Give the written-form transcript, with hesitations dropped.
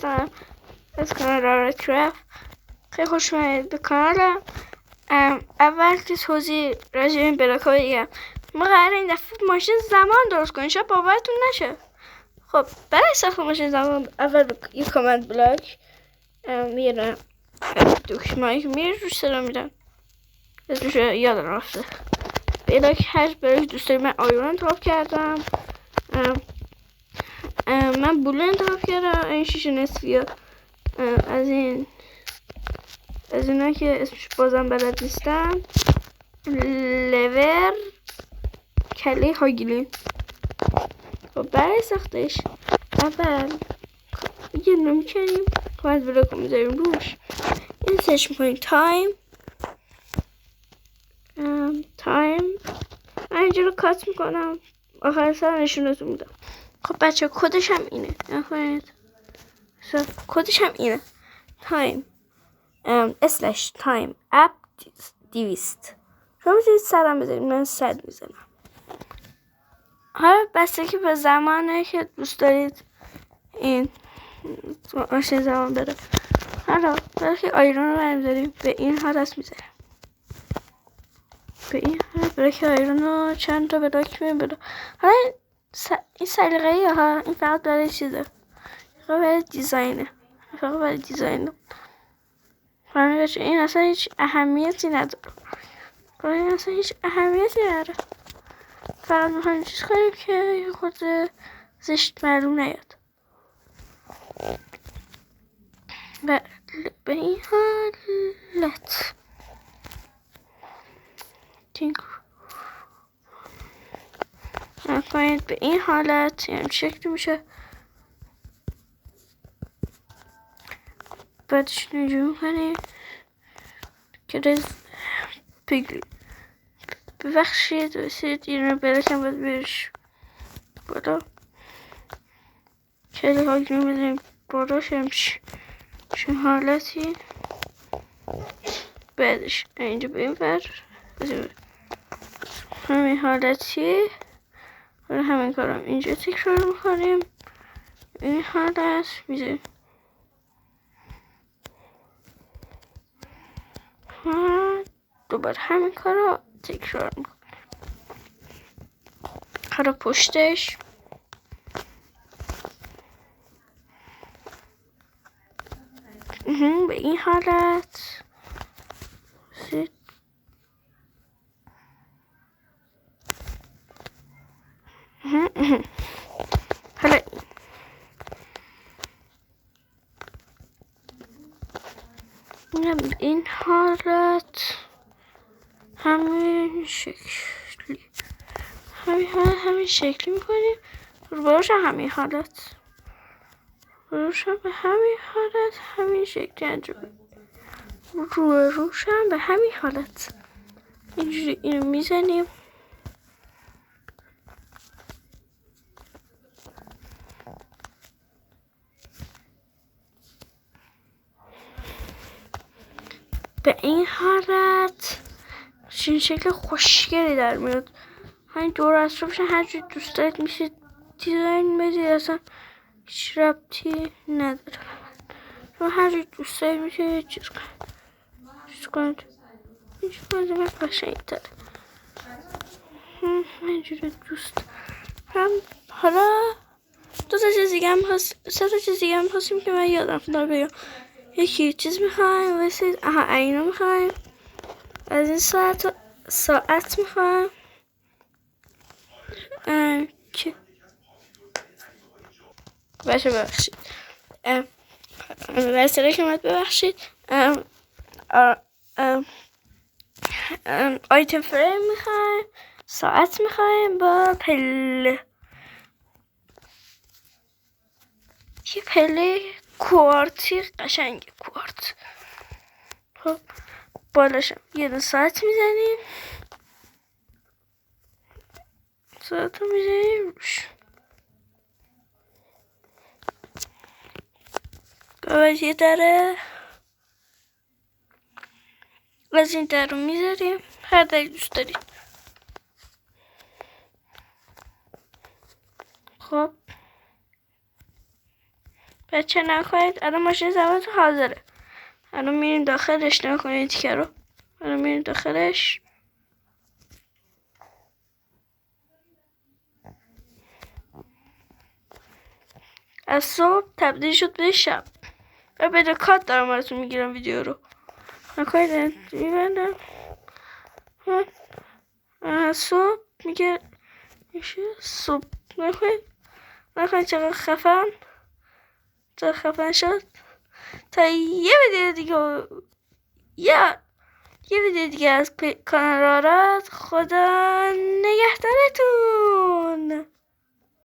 هستم از کانال رارا کرافت. خیلی خوش اومدید به کانالم. اول که توضیح راجع به این بلاک ها بگم. ما قراره این دفعه ماشین زمان درست کنیم، شاید باورتون نشه. خب برای ساخت ماشین زمان اول یک کامند بلاک میرم دکمه‌ای که میره روش صدا میدم، اسمش یادم رفته. بلاک هر بلاک دوست دارید. من آیرون انتخاب کردم، من بلو انتخاب کردم. این شیشه نصفی از اینا که اسمش بازم بلد نیستم. لور کله هاگیلین. خب برای ساختش اول یه نمی کنیم کامند بلاک رو میذاریم روش. این سرچ میکنیم تایم. من اینجا رو کات میکنم، آخر سر نشونتون میدم. خب بچه کدش هم اینه، نکنید کدش هم اینه. تایم اسلش تایم اپ 200. شما میتونید 100 هم بذارید، من 100 میزنم. حالا بسته که به زمانه که دوست دارید این ماشین زمان بره. حالا برای که آیرون رو برمیداریم به این حالت میذاریم، به این حالت. برای که آیرون رو چند تا بلاک میبره. حالا این سلیقه‌ای ها، این فقط برای چیزه، فقط برای دیزاینه، فقط برای دیزاینه. این اصلا هیچ اهمیتی نداره. این اصلا هیچ اهمیتی نداره. فقط میخوایم چیز کنیم که خود زشت معلوم نیاد. به این حالت کنید، به این حالت یعنی شکلی میشه. بعدش نجوم کنید که پیگلی ببخشید بسید این رو برکم باید برش بالا. کلی هاگیلین بزنیم بالاش چون حالتی. بعدش اینجا به این بر همین حالتی. همین کارم اینجا تکرار میکنیم. این حالت میزنیم دوباره همین کار رو تکرار میکنیم. حالا پشتش به این حالت حالا این حالت همین شکلی، همین شکلی میکنیم. روبروش همین حالت، روبروش به همین حالت، همین شکلی انجام روبروش به همین حالت. اینجوری اینو میزنیم. به این حالت این شکل خوشگلی در میاد. همین دور اطرافش هر جوری دوست دارید میشه دیزاین بدید، اصلا هیچ ربطی نداره. شما هر جوری دوست دارید میشه چیز کنید. من قشنگ‌تره اینجوری دوست هم. حالا دو تا چیز دیگه هم هست، سه تا چیز دیگه هم هستیم که من یادم داره بگم. یکی چیز میخوایم واسید، اینا میخوایم. از این ساعت میخوایم که ببخشید برسره که اومد ببخشید. آیتم فریم میخوایم، ساعت میخوایم با پله، یه پله کوارتی قشنگ کوارت. خب بالاشم یه دو ساعت میزنیم، ساعت رو میزنیم روش. باید یه دره از این در رو میذاریم، هر دری دوست داریم. خب بچه نکنید. الان ماشین زبانتون حاضره. الان میریم داخلش. نکنید تیکه رو. الان میریم داخلش. از صبح تبدیل شد به شب و به دکات دارم براتون میگیرم ویدیو رو. نکنید میبندم. از صبح میگه صبح. نکنید چقدر خفن شد. تا یه ویدیو دیگه یه ویدیو دیگه از کانال آراد. خدا نگهدارتون.